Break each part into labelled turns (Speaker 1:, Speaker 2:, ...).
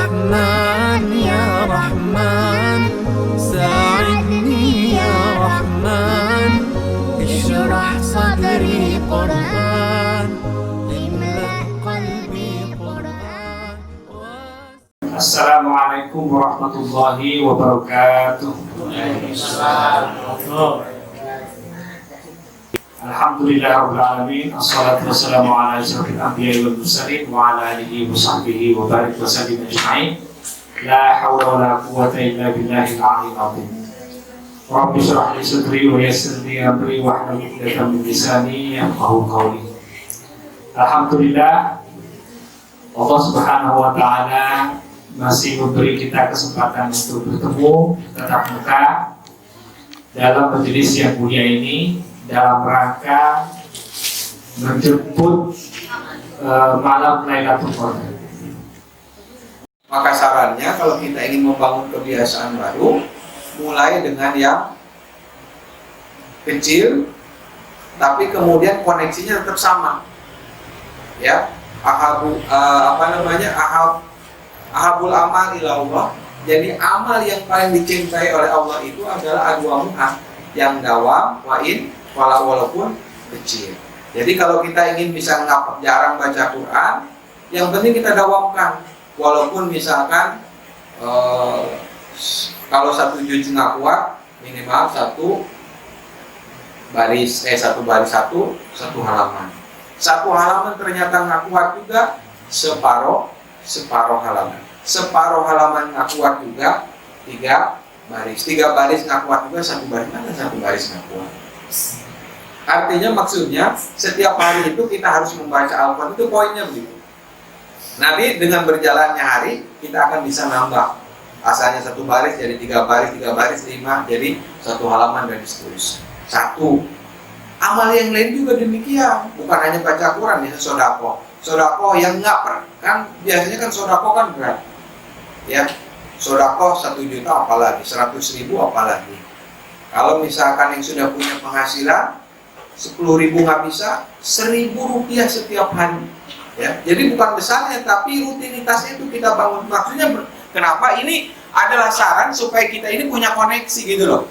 Speaker 1: رحمن يا رحمن ساعدني يا رحمن اشرح صدري قرآن املأ قلبي قرآن.
Speaker 2: Assalamualaikum warahmatullahi wabarakatuh. Alhamdulillah rabbil alamin. Assalatu wassalamu ala asyrafil anbiya'i wal mursalin wa ala alihi wa sahbihi wa barik wa sallim ajma'in. La hawla wa la quwwata illa billahil aliyyil azim. Rabbi shrah li sadri wa yassir li amri wa hlul 'uqdatam min lisani yafqahu qawli. Alhamdulillah, Allah Subhanahu wa taala masih memberi kita kesempatan untuk bertemu tatap muka dalam majelis yang mulia ini dalam rangka menjemput malam Lailatul Qadar.
Speaker 3: Maka sarannya kalau kita ingin membangun kebiasaan baru, mulai dengan yang kecil, tapi kemudian koneksinya tetap sama. Ya, ahabul amal ila Allah. Jadi amal yang paling dicintai oleh Allah itu adalah adwamuha, yang dawam walaupun kecil. Jadi kalau kita ingin bisa jarang baca Quran, yang penting kita dawamkan. Walaupun misalkan kalau satu juz nggak kuat, minimal satu baris satu halaman. Satu halaman ternyata nggak kuat juga, separuh halaman. Separuh halaman nggak kuat juga, tiga baris nggak kuat juga, satu baris nggak kuat. Artinya maksudnya setiap hari itu kita harus membaca Al-Quran, itu poinnya begitu. Nanti dengan berjalannya hari kita akan bisa nambah. Asalnya satu baris jadi tiga baris 5, jadi satu halaman dan seterusnya. Satu. Amal yang lain juga demikian, bukan hanya baca Quran, ya sodako yang nggak kan biasanya kan sodako kan berat, ya sodako 1 juta apalagi 100.000 apalagi. Kalau misalkan yang sudah punya penghasilan 10.000 nggak bisa, 1.000 rupiah setiap hari, ya. Jadi bukan besarnya, tapi rutinitasnya itu kita bangun. Maksudnya kenapa ini adalah saran supaya kita ini punya koneksi gitu loh.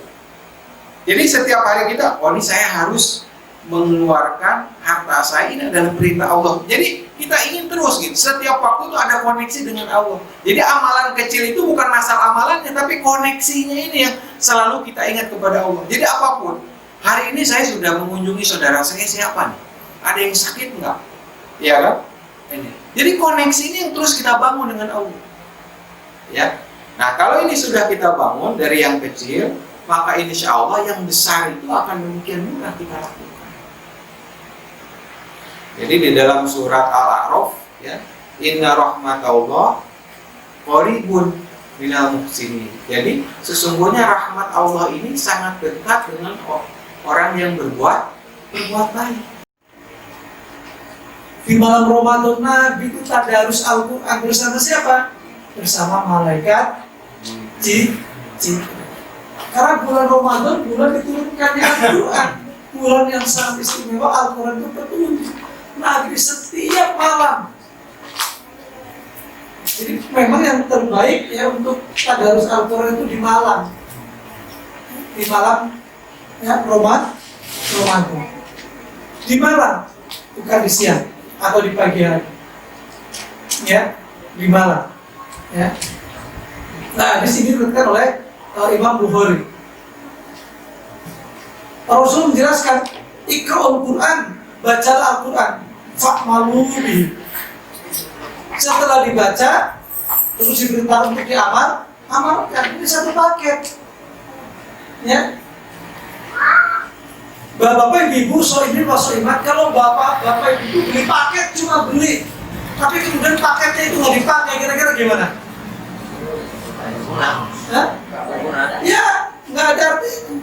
Speaker 3: Jadi setiap hari kita, ini saya harus mengeluarkan harta saya, ini adalah perintah Allah. Jadi kita ingin terus gitu, setiap waktu itu ada koneksi dengan Allah. Jadi amalan kecil itu bukan masalah amalannya, tapi koneksinya ini yang selalu kita ingat kepada Allah. Jadi apapun, hari ini saya sudah mengunjungi saudara saya, siapa nih? Ada yang sakit enggak? Ya kan? Ini. Jadi koneksi ini yang terus kita bangun dengan Allah. Ya. Nah, kalau ini sudah kita bangun dari yang kecil, maka insya Allah yang besar itu akan demikian mudah kita lakukan. Jadi di dalam surat Al-A'raf, ya, Inna rahmatallah qaribun minal muhsinin. Jadi sesungguhnya rahmat Allah ini sangat dekat dengan orang yang berbuat baik. Di malam Ramadan Nabi itu tadarus Al-Quran bersama siapa? Bersama malaikat jin. Karena bulan Ramadan bulan diturunkannya Al-Quran, bulan yang sangat istimewa. Al-Quran itu petunjuk Nabi setiap malam. Jadi memang yang terbaik ya untuk tadarus Al-Quran itu di malam ya Ramadan. Di malam, bukan di siang atau di pagi hari, ya di malam, ya. Nah di sini dikatakan oleh Imam Bukhari, Rasul menjelaskan, Iqra'ul Quran, bacalah Al-Quran, fa'malu bihi. Setelah dibaca, terus diberitahu untuk amalkan. Ini satu paket, ya. Bapak ibu soimin wasoimat, kalau bapak ibu beli paket cuma beli, tapi kemudian paketnya itu nggak dipakai, kira-kira gimana? Ya, nggak ada artinya.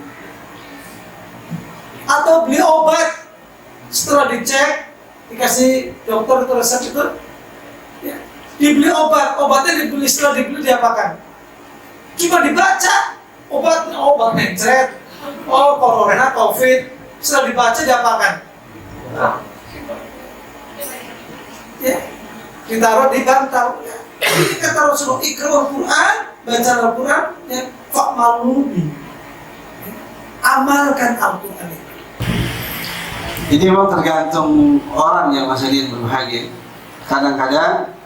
Speaker 3: Atau beli obat, setelah dicek, dikasih dokter itu resep itu, ya, dibeli obatnya dibeli, setelah dibeli diapakan? Cuma dibaca, obat mencret, corona, covid. Setelah dibaca diapakan? Ya, ditaruh di bantal.
Speaker 4: Ini kata Rasulullah, Iqra Al-Quran, baca Al-Quran, ya, fa'malubi. Amalkan Al-Quran itu.
Speaker 5: Jadi memang tergantung orang yang Mas Adin berbahagia. Kadang-kadang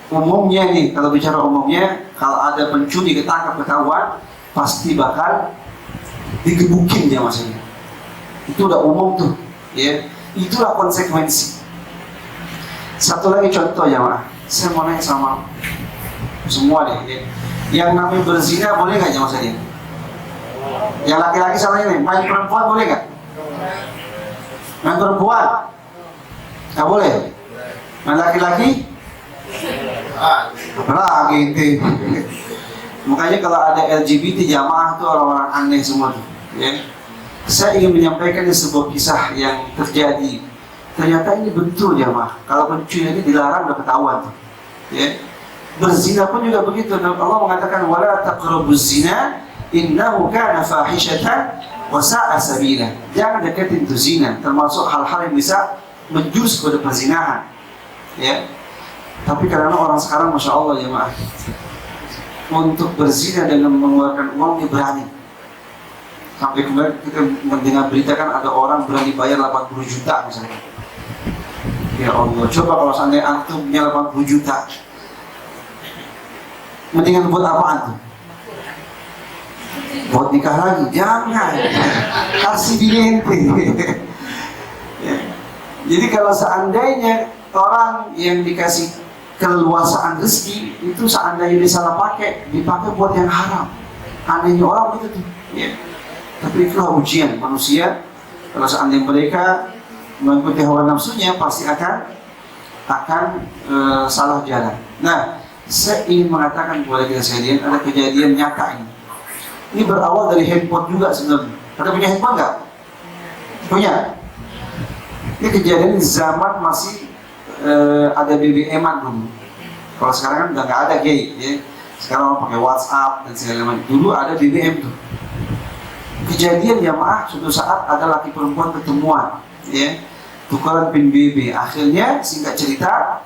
Speaker 5: umumnya nih, kalau bicara umumnya, kalau ada pencuri ketangkap ketahuan, pasti bakal digebukin dia Mas Adin. Itu udah umum tuh, ya. Itulah konsekuensi. Satu lagi contoh ya, Mak. Saya mau nanya sama semua deh, ya. Yang namanya berzina boleh nggak ya Mas Adin? Yang laki-laki sama ini, main perempuan boleh nggak? Main perempuan? Nggak boleh? Main laki-laki? Apalagi itu. Makanya kalau ada LGBT jamaah itu orang-orang aneh semua tuh, ya. Saya ingin menyampaikan sebuah kisah yang terjadi. Ternyata ini betul jamaah. Kalau pencuri ini dilarang udah ketahuan tuh, ya. Berzina pun juga begitu. Allah mengatakan wala taqrabuz zina innahu kana fahishatan wa sa'a sabila. Jangan deketin itu zina, termasuk hal-hal yang bisa menjurus kepada perzinahan, ya. Tapi karena orang sekarang Masya Allah jemaah, untuk berzina dengan mengeluarkan uang dia berani. Sampai kemarin kita mendengar berita kan ada orang berani bayar 80 juta misalnya. Ya Allah, coba kalau seandainya antum punya 80 juta, mendingan buat apaan tuh? Buat nikah lagi? Jangan. Kasih bini ente. Ya. Jadi kalau seandainya orang yang dikasih keleluasaan rezeki itu seandainya dia salah pakai, dipakai buat yang haram. Anehnya orang begitu tuh. Ya. Tapi itulah ujian manusia. Kalau seandainya mereka mengikuti hawa nafsunya, pasti akan salah jalan. Nah, saya ingin mengatakan kepada kita sekalian, ada kejadian nyata ini. Ini berawal dari handphone juga sebenarnya. Ada punya handphone nggak? Punya. Ini kejadian di zaman masih ada BBM-an dulu. Kalau sekarang kan udah nggak ada gay, ya. Sekarang orang pakai WhatsApp dan segala macam. Dulu ada BBM tuh. Kejadian jamaah suatu saat ada laki perempuan ketemuan, ya, tukaran pin BB. Akhirnya singkat cerita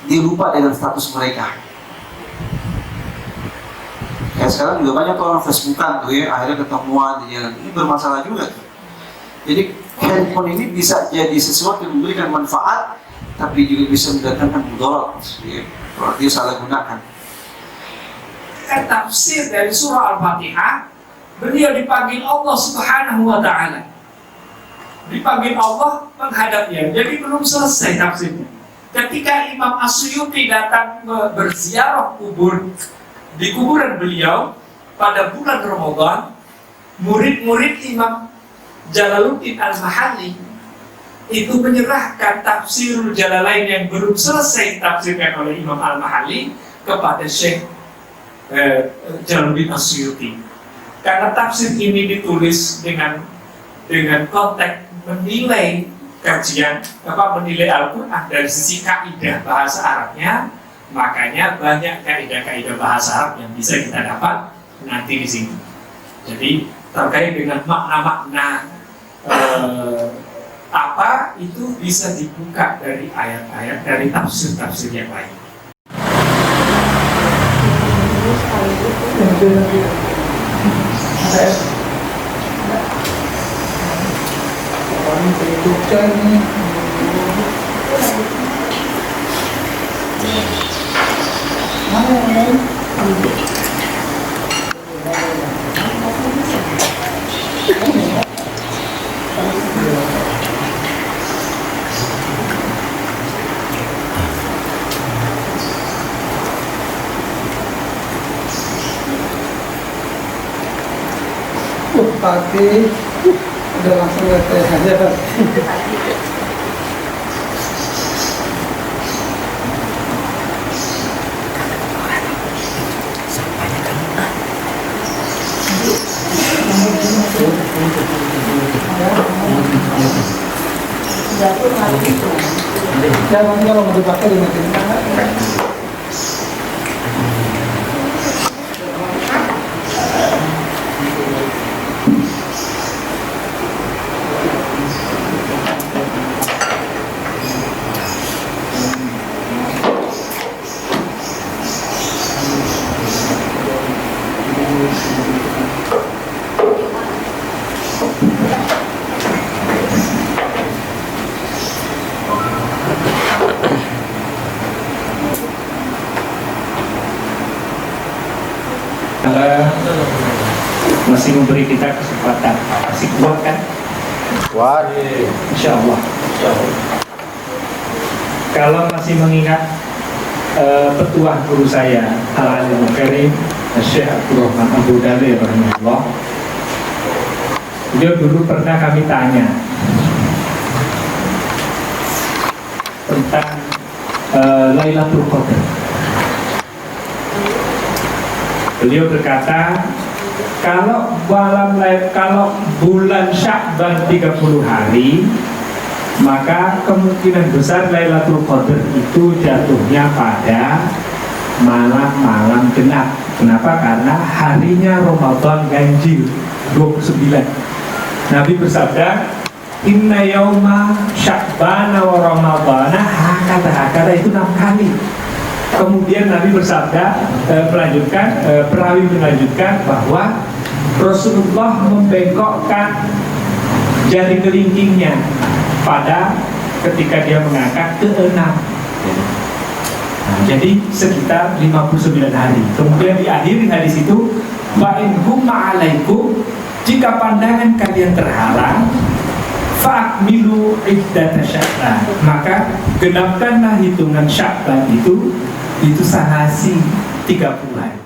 Speaker 5: dia lupa dengan status mereka. Kayak sekarang juga banyak orang Facebookan tuh, ya, akhirnya ketemuan di jalan. Ini bermasalah juga tuh. Jadi handphone ini bisa jadi sesuatu yang memberikan manfaat, tapi juga bisa mendatangkan mudarat, ya, kalau dia salah gunakan.
Speaker 2: Tafsir dari surah Al-Fatihah, beliau dipanggil Allah Subhanahu wa Ta'ala. Dipanggil Allah menghadapnya, jadi belum selesai tafsirnya. Ketika Imam As-Suyuti datang berziarah kubur di kuburan beliau pada bulan Ramadan, murid-murid Imam Jalaluddin Al-Mahalli itu menyerahkan tafsirul Jalalain yang belum selesai ditafsirkan oleh Imam Al-Mahalli kepada Syekh Jalaluddin As-Suyuti. Karena tafsir ini ditulis dengan konteks menilai kajian menilai Al-Quran dari sisi kaidah bahasa Arabnya, makanya banyak kaidah-kaidah bahasa Arab yang bisa kita dapat nanti di sini. Jadi terkait dengan makna-makna apa itu bisa dibuka dari ayat-ayat, dari tafsir-tafsir yang lain.
Speaker 4: Pagi udah langsung ke aja Pak. Ya nanti kalau mau dipakai dimatiin.
Speaker 6: masih memberi kita kesempatan. Masih kuat kan?
Speaker 7: Kuat.
Speaker 6: Insya Allah. Kalau masih mengingat petuah guru saya Al-Alim Karim Syekh Abdurrahman Abu Dali rahimahullah, beliau dulu pernah kami tanya tentang Lailatul Qadar. Beliau berkata, kalau bulan Sya'ban 30 hari, maka kemungkinan besar Lailatul Qadar itu jatuhnya pada malam-malam genap. Kenapa? Karena harinya Ramadan ganjil 29. Nabi bersabda, inna yauma Sya'ban wa Ramadana hakada itu 6 kali. Kemudian Nabi bersabda, perawi melanjutkan bahwa Rasulullah membengkokkan jari kelingkingnya pada ketika dia mengangkat ke-6. Jadi sekitar 59 hari. Kemudian diakhiri hadis itu, wa in humma alaikum, jika pandangan kalian terhalang, fa'akmilu iddata Sya'ban, maka genapkanlah hitungan Sya'ban itu sahasi 30 hari.